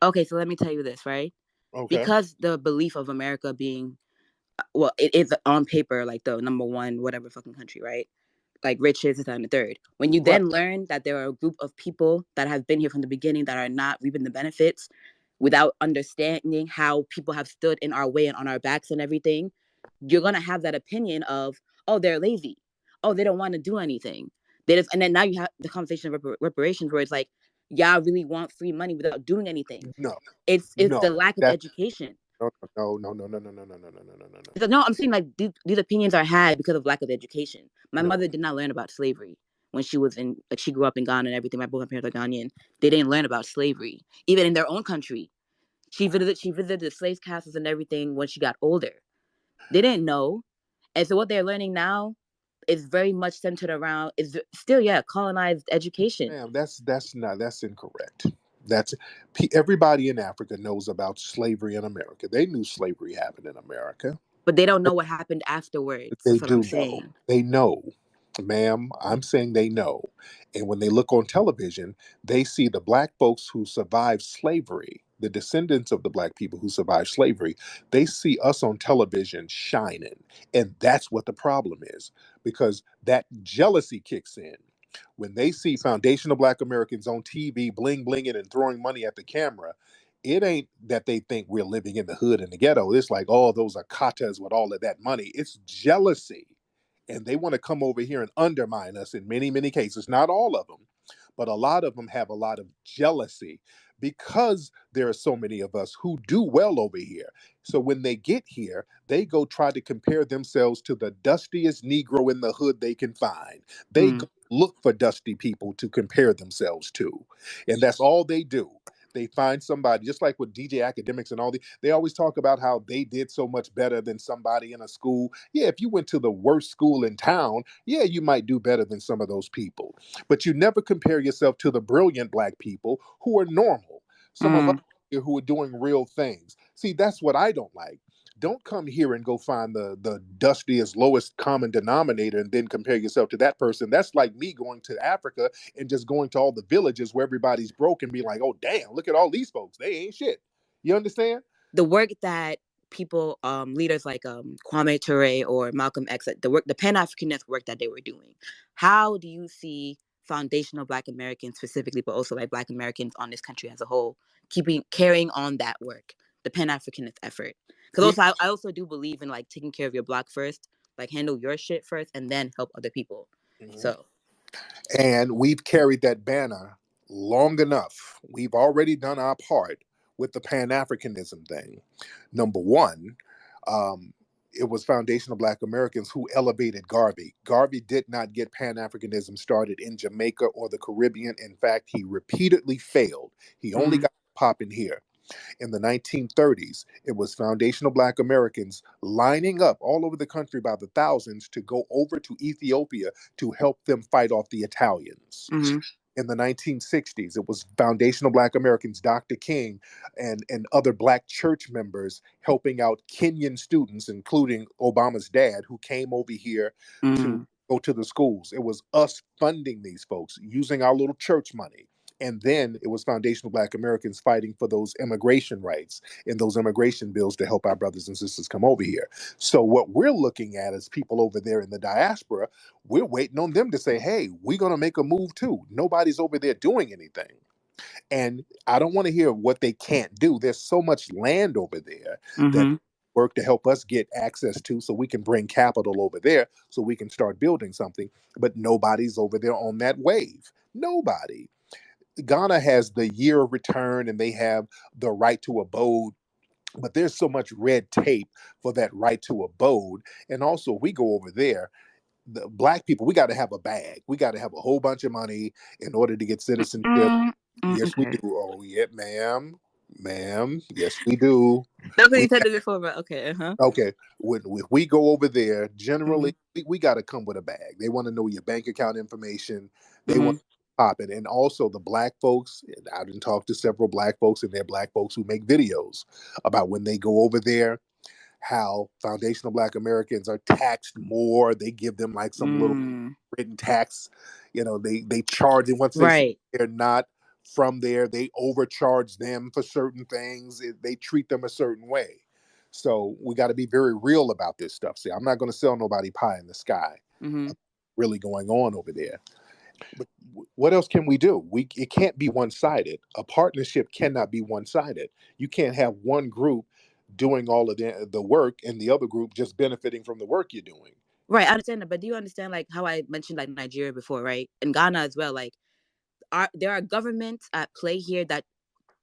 Okay, so let me tell you this, right? Okay. Because the belief of America being, well, it is on paper like the number one whatever fucking country, right? Like riches is on the third. When you Right. then learn that there are a group of people that have been here from the beginning that are not reaping the benefits without understanding how people have stood in our way and on our backs and everything, you're gonna have that opinion of, oh, they're lazy, oh, they don't want to do anything. They just, and then now you have the conversation of reparations where it's like, y'all really want free money without doing anything. No. It's No. the lack of That education. no no no no no no no no no no no no no So, no, I'm saying like these opinions are had because of lack of education. My no. mother did not learn about slavery when she was in, like, she grew up in Ghana and everything. My both my parents are Ghanaian. They didn't learn about slavery even in their own country. She visited the slave castles and everything when she got older. They didn't know, and so what they're learning now is very much centered around, is still, yeah, colonized education. Ma'am, that's incorrect. That's everybody in Africa knows about slavery in America. They knew slavery happened in America. But they don't know what happened afterwards. They That's what I'm do know. saying. They know. Ma'am, I'm saying they know. And when they look on television, they see the black folks who survived slavery, the descendants of the black people who survived slavery. They see us on television shining. And that's what the problem is, because that jealousy kicks in. When they see foundational black Americans on TV bling blinging and throwing money at the camera, it ain't that they think we're living in the hood and the ghetto. It's like, oh, those are katas with all of that money. It's jealousy. And they want to come over here and undermine us in many, many cases. Not all of them, but a lot of them have a lot of jealousy because there are so many of us who do well over here. So when they get here, they go try to compare themselves to the dustiest Negro in the hood they can find. They Mm. go look for dusty people to compare themselves to. And that's all they do. They find somebody, just like with DJ academics and all they always talk about how they did so much better than somebody in a school. Yeah, if you went to the worst school in town, yeah, you might do better than some of those people. But you never compare yourself to the brilliant black people who are normal. Some of us Mm. here who are doing real things. See, that's what I don't like. Don't come here and go find the dustiest, lowest common denominator and then compare yourself to that person. That's like me going to Africa and just going to all the villages where everybody's broke and be like, oh, damn, look at all these folks. They ain't shit. You understand? The work that people, leaders like Kwame Ture or Malcolm X, the Pan Africanist work that they were doing. How do you see foundational Black Americans specifically, but also like Black Americans on this country as a whole, carrying on that work, the Pan Africanist effort? Because We, also I also do believe in like taking care of your block first, like handle your shit first, and then help other people. Mhm. So. And we've carried that banner long enough. We've already done our part with the Pan Africanism thing. Number one, um, it was foundational Black Americans who elevated Garvey. Garvey did not get Pan Africanism started in Jamaica or the Caribbean. In fact, he repeatedly failed. He only Mm. got popping here. In the 1930s, it was foundational Black Americans lining up all over the country by the thousands to go over to Ethiopia to help them fight off the Italians. Mm-hmm. In the 1960s, it was foundational Black Americans, Dr. King, and other Black church members helping out Kenyan students, including Obama's dad, who came over here to Mm. go to the schools. It was us funding these folks using our little church money. And then it was foundational Black Americans fighting for those immigration rights and those immigration bills to help our brothers and sisters come over here. So what we're looking at as people over there in the diaspora, we're waiting on them to say, hey, we're going to make a move too. Nobody's over there doing anything. And I don't want to hear what they can't do. There's so much land over there that Mm-hmm. work to help us get access to so we can bring capital over there so we can start building something. But nobody's over there on that wave. Nobody. Ghana has the year of return and they have the right to abode, but there's so much red tape for that right to abode. And also, we go over there, the black people, we got to have a bag. We got to have a whole bunch of money in order to get citizenship. Mm. Yes, we Okay. do. Oh, yeah, ma'am. Ma'am. Yes, we do. That's what We you said it before, but okay. Uh-huh. Okay, when we go over there, Mm-hmm. generally we got to come with a bag. They want to know your bank account information. They Mm-hmm. want to pop it, and also the black folks. And I didn't talk to several black folks, and they're black folks who make videos about when they go over there, how foundational Black Americans are taxed more. They give them like some little Mm. written tax. You know, they charge it once they say Right. they're not. from there. They overcharge them for certain things. They treat them a certain way. So we got to be very real about this stuff. See, I'm not going to sell nobody pie in the sky. Mm-hmm. Really going on over there. But what else can we do? It can't be one sided. A partnership cannot be one sided. You can't have one group doing all of the work and the other group just benefiting from the work you're doing. Right, I understand that, but do you understand like how I mentioned like Nigeria before, right? And Ghana as well. Like, there are governments at play here that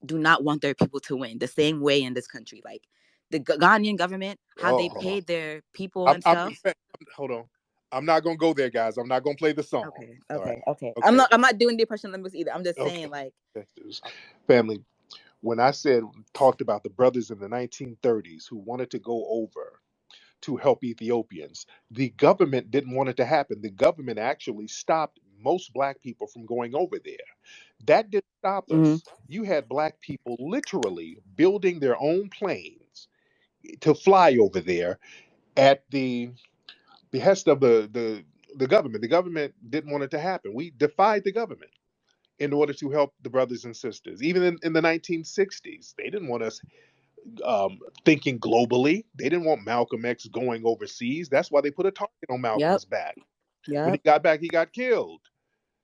do not want their people to win the same way in this country. Like the Ghanaian government, how they Oh, paid their people and I'm, stuff. hold on. I'm not gonna go there, guys. I'm not gonna play the song. Okay, All right. okay, okay. Okay. I'm not doing the oppression Olympics either. I'm just Okay. saying like, Family. When I talked about the brothers in the 1930s who wanted to go over to help Ethiopians, the government didn't want it to happen. The government actually stopped most black people from going over there. That didn't stop mm-hmm, us. You had black people literally building their own planes to fly over there at the behest of the government. The government didn't want it to happen. We defied the government in order to help the brothers and sisters. Even in the 1960s, they didn't want us thinking globally. They didn't want Malcolm X going overseas. That's why they put a target on yep, Malcolm's back. When he yep, got back, he got killed.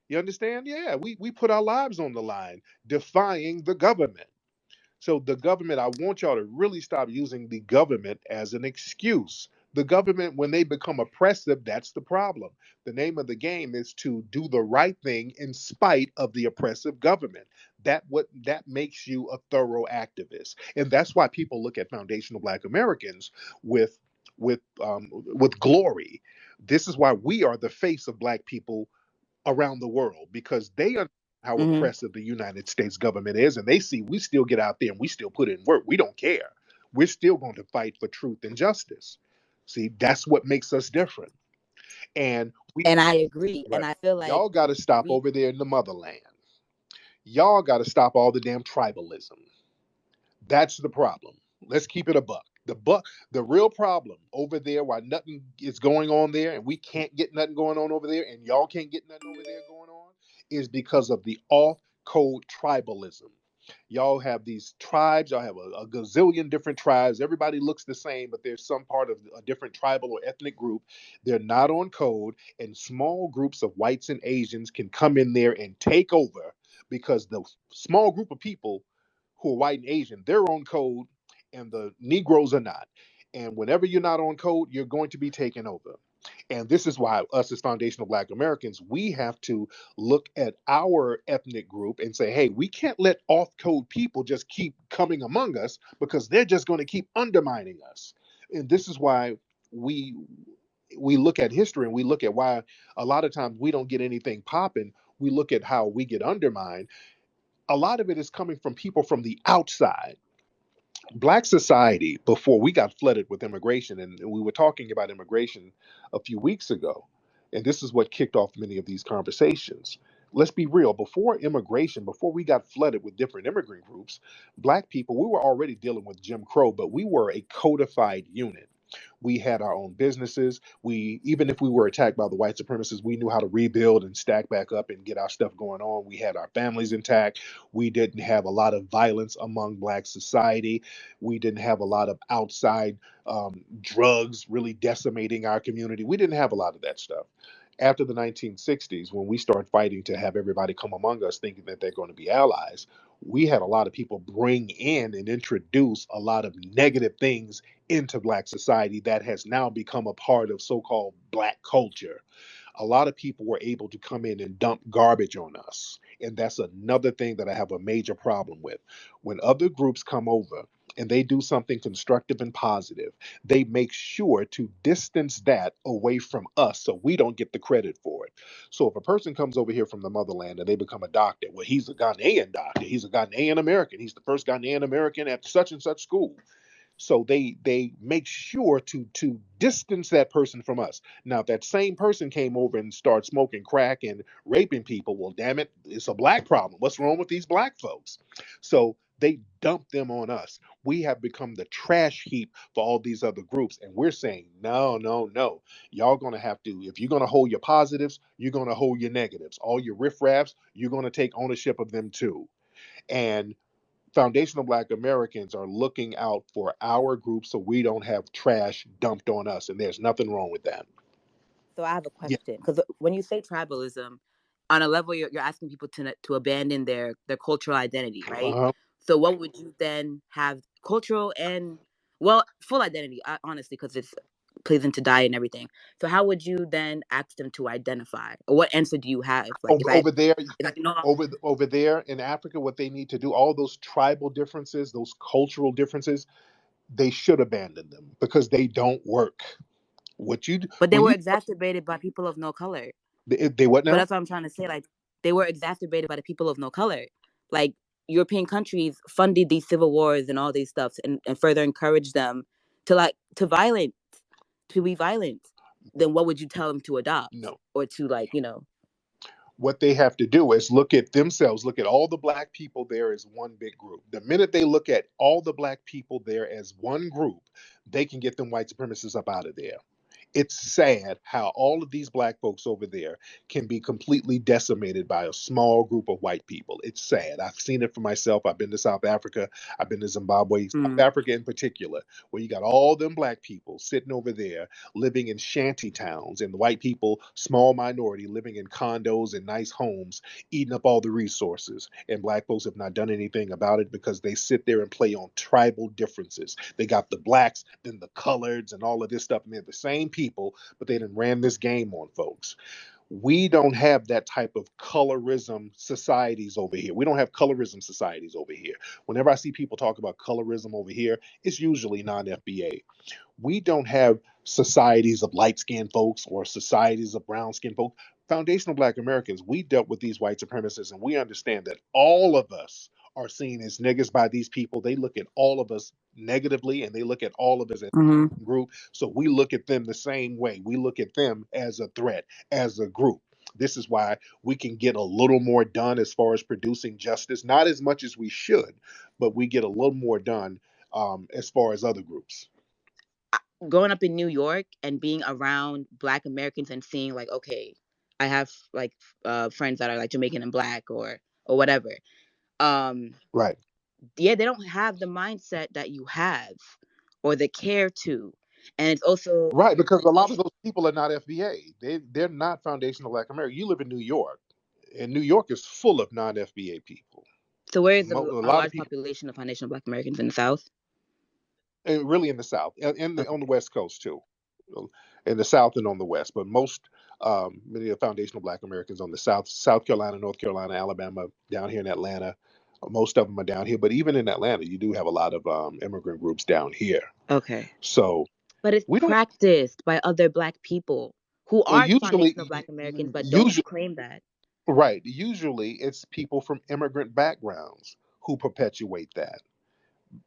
You understand? Yeah, we put our lives on the line defying the government. So the government, I want y'all to really stop using the government as an excuse. The government, when they become oppressive, that's the problem. The name of the game is to do the right thing in spite of the oppressive government. That makes you a thorough activist, and that's why people look at foundational Black Americans with with glory. This is why we are the face of Black people around the world because they understand how mm-hmm. oppressive the United States government is, and they see we still get out there and we still put in work. We don't care. We're still going to fight for truth and justice. See, that's what makes us different. And we, And I agree. And right, I feel like y'all got to stop we, over there in the motherland. Y'all got to stop all the damn tribalism. That's the problem. Let's keep it a buck. The real problem over there, why nothing is going on there, and we can't get nothing going on over there, and y'all can't get nothing over there going on, is because of the off code tribalism. Y'all have these tribes, y'all have a gazillion different tribes. Everybody looks the same, but there's some part of a different tribal or ethnic group. They're not on code, and small groups of whites and Asians can come in there and take over because the small group of people who are white and Asian, they're on code, and the Negroes are not. And whenever you're not on code, you're going to be taken over. And this is why us as foundational Black Americans, we have to look at our ethnic group and say, hey, we can't let off code people just keep coming among us because they're just going to keep undermining us. And this is why we we look at history and we look at why a lot of times we don't get anything popping. We look at how we get undermined. A lot of it is coming from people from the outside. Black society, before we got flooded with immigration, and we were talking about immigration a few weeks ago, and this is what kicked off many of these conversations. Let's be real, before immigration, before we got flooded with different immigrant groups, Black people, we were already dealing with Jim Crow, but we were a codified unit. We had our own businesses. We, even if we were attacked by the white supremacists, we knew how to rebuild and stack back up and get our stuff going on. We had our families intact. We didn't have a lot of violence among Black society. We didn't have a lot of outside drugs really decimating our community. We didn't have a lot of that stuff. After the 1960s, when we started fighting to have everybody come among us thinking that they're going to be allies, we had a lot of people bring in and introduce a lot of negative things into Black society that has now become a part of so called Black culture. A lot of people were able to come in and dump garbage on us. And that's another thing that I have a major problem with. When other groups come over and they do something constructive and positive, they make sure to distance that away from us so we don't get the credit for it. So if a person comes over here from the motherland and they become a doctor, well, he's a Ghanaian doctor, he's a Ghanaian American, he's the first Ghanaian American at such and such school. So they make sure to distance that person from us. Now, if that same person came over and started smoking crack and raping people, well, damn it, it's a Black problem. What's wrong with these Black folks? So They dump them on us. We have become the trash heap for all these other groups. And we're saying, no, no, no. Y'all gonna have to, if you're gonna hold your positives, you're gonna hold your negatives. All your riffraffs, you're gonna take ownership of them too. And foundational Black Americans are looking out for our group so we don't have trash dumped on us. And there's nothing wrong with that. So I have a Yeah. question, because when you say tribalism, on a level you're asking people to abandon their cultural identity, right? Uh-huh. So what would you then have cultural and, well, full identity, honestly, because it's plays into diet and everything. So how would you then ask them to identify, or what answer do you have? Like Over, over there, if I can no over there in Africa, what they need to do, all those tribal differences, those cultural differences, they should abandon them because they don't work. What you but they when were you exacerbated by people of no color. they what But now? that's what I'm trying to say. Like, they were exacerbated by the people of no color. Like, European countries funded these civil wars and all these stuffs, and further encouraged them to violent, to be violent. Then what would you tell them to adopt No. or to, like, What they have to do is look at themselves, look at all the black people there as one big group. The minute they look at all the black people there as one group, they can get them white supremacists up out of there. It's sad how all of these black folks over there can be completely decimated by a small group of white people. It's sad. I've seen it for myself. I've been to South Africa. I've been to Zimbabwe, South mm, Africa in particular, where you got all them black people sitting over there living in shanty towns, and the white people, small minority, living in condos and nice homes, eating up all the resources. And black folks have not done anything about it because they sit there and play on tribal differences. They got the blacks, then the coloreds, and all of this stuff, and they're the same people, but they done ran this game on folks. We don't have that type of colorism societies over here. We don't have colorism societies over here. Whenever I see people talk about colorism over here, it's usually non FBA. We don't have societies of light skinned folks or societies of brown skinned folks. Foundational Black Americans, we dealt with these white supremacists and we understand that all of us are seen as niggas by these people. They look at all of us negatively and they look at all of us as mm-hmm. a group. So we look at them the same way. We look at them as a threat, as a group. This is why we can get a little more done as far as producing justice, not as much as we should, but we get a little more done as far as other groups. Growing up in New York and being around Black Americans and seeing, like, okay, I have, like, friends that are, like, Jamaican and Black, or whatever. Um, Right. yeah, they don't have the mindset that you have, or the care to, and it's also, Right, because a lot of those people are not FBA. They're not foundational Black America. You live in New York, and New York is full of non FBA people. so where is A a lot of large people, population of foundational Black Americans in the South? and really in the South, and Okay. on the West Coast too, in the South and on the West. But most, many of the foundational Black Americans on the South, South Carolina, North Carolina, Alabama, down here in Atlanta. Most of them are down here, but even in Atlanta, you do have a lot of immigrant groups down here. Okay. So But it's we don't practiced by other Black people who are foundational usually, Black Americans but don't usually. claim that. Right. Usually it's people from immigrant backgrounds who perpetuate that.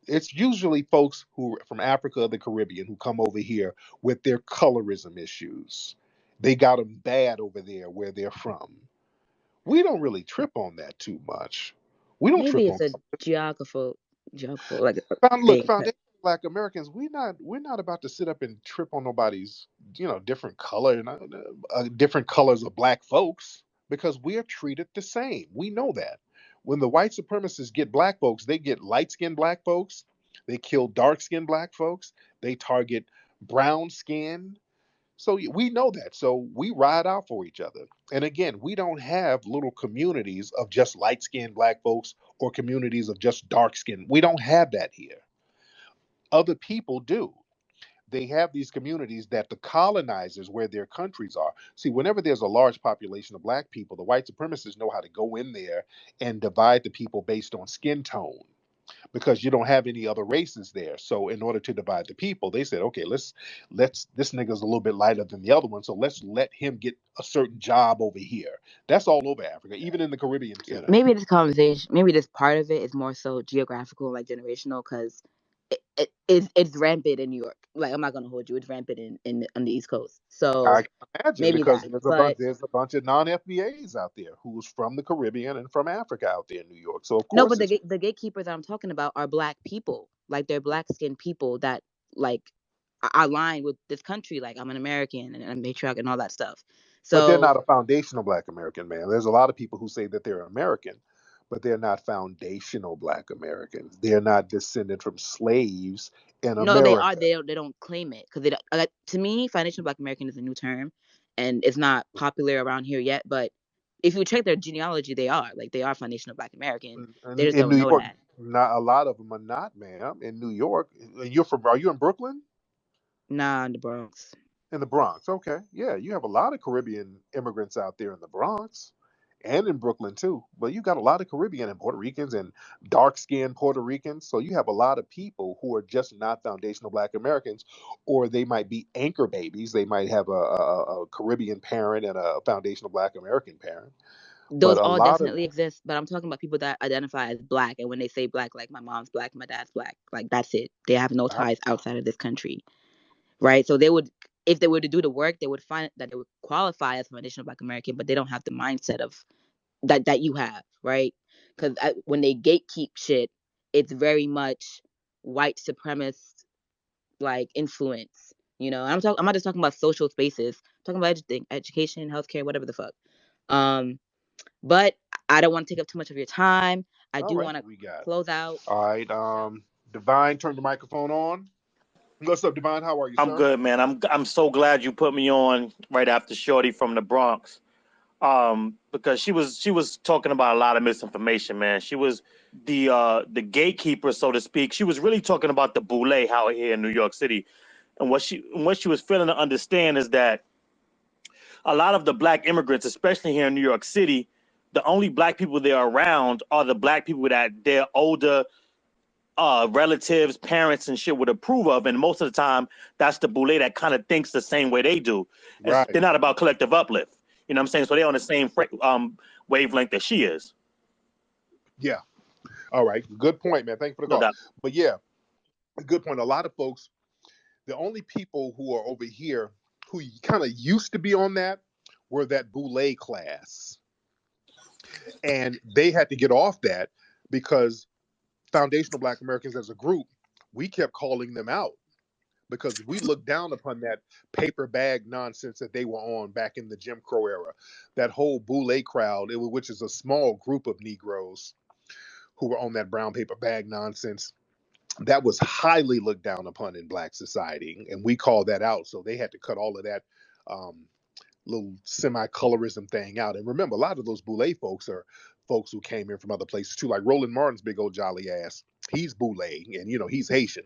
It's usually folks who from Africa or the Caribbean who come over here with their colorism issues. They got them bad over there where they're from. We don't really trip on that too much. We don't Maybe trip it's on a geographical, like, Look, thing. foundation Black Americans, we're not about to sit up and trip on nobody's different color and different colors of black folks because we're treated the same. We know that when the white supremacists get black folks, they get light skinned black folks, they kill dark skinned black folks, they target brown skin. So we know that. So we ride out for each other. And again, we don't have little communities of just light skinned black folks or communities of just dark skin. We don't have that here. Other people do. They have these communities that the colonizers, where their countries are. See, whenever there's a large population of black people, the white supremacists know how to go in there and divide the people based on skin tone because you don't have any other races there. So in order to divide the people, they said, okay, let's this nigga's a little bit lighter than the other one, so let's let him get a certain job over here. That's all over Africa, even in the Caribbean too. Maybe this conversation, maybe this part of it is more so geographical, like generational, because it's rampant in New York. Like, I'm not gonna hold you, it's rampant in on the East Coast. So I can imagine maybe because that. But there's a bunch of non FBAs out there who's from the Caribbean and from Africa out there in New York. So of no, course but it's the gatekeepers that I'm talking about are black people. Like, they're black skinned people that, like, are aligned with this country. Like, I'm an American and I'm matriarch and all that stuff. but they're So not a foundational Black American, man. There's a lot of people who say that they're American, but they're not foundational Black Americans. They're not descended from slaves in no, they are. America. They don't claim it because they like, to me, foundational black American is a new term, and it's not popular around here yet. But if you check their genealogy, they are foundational black American. They just In don't New know York, that. not a lot of them are not, ma'am. In New York, and you're from? Are you in Brooklyn? Nah, in the Bronx. In the Bronx, okay, yeah, you have a lot of Caribbean immigrants out there in the Bronx and in Brooklyn too. But you got a lot of Caribbean and Puerto Ricans and dark-skinned Puerto Ricans. So you have a lot of people who are just not foundational Black Americans, or they might be anchor babies. They might have a Caribbean parent and a foundational Black American parent. But Those a all lot of definitely exist, but I'm talking about people that identify as black, and when they say black, like, my mom's black, my dad's black, like, that's it. They have no I, ties outside of this country, right? So they would, if they were to do the work, they would find that they would qualify as foundational black American, but they don't have the mindset of that you have, right? Because when they gatekeep shit, it's very much white supremacist, like, influence. And I'm not just talking about social spaces. I'm talking about everything, education, healthcare, whatever the fuck. Um, but I don't want to take up too much of your time. I all do right, want to what we got? close out. All right, Divine, turn the microphone on. What's up, Divine? How are you, I'm sir? good, man. I'm so glad you put me on right after Shorty from the Bronx. Because she was talking about a lot of misinformation, man. She was the gatekeeper, so to speak. She was really talking about the boule how here in New York City. And what she was failing to understand is that a lot of the black immigrants, especially here in New York City, the only black people they're around are the black people that their older relatives, parents, and shit would approve of. And most of the time, that's the boule that kind of thinks the same way they do. Right. They're not about collective uplift. You know what I'm saying? So they're on the same wavelength that she is. Yeah. All right. Good point, man. Thank you for the No call. doubt. But yeah, good point. A lot of folks, the only people who are over here who kind of used to be on that were that boule class. And they had to get off that because foundational Black Americans as a group, we kept calling them out because we looked down upon that paper bag nonsense that they were on back in the Jim Crow era. That whole boule crowd, which is a small group of Negroes who were on that brown paper bag nonsense, that was highly looked down upon in Black society, and we called that out. So they had to cut all of that um, little semi-colorism thing out. And remember, a lot of those boule folks are folks who came in from other places too, like Roland Martin's big old jolly ass. He's boule, and he's Haitian.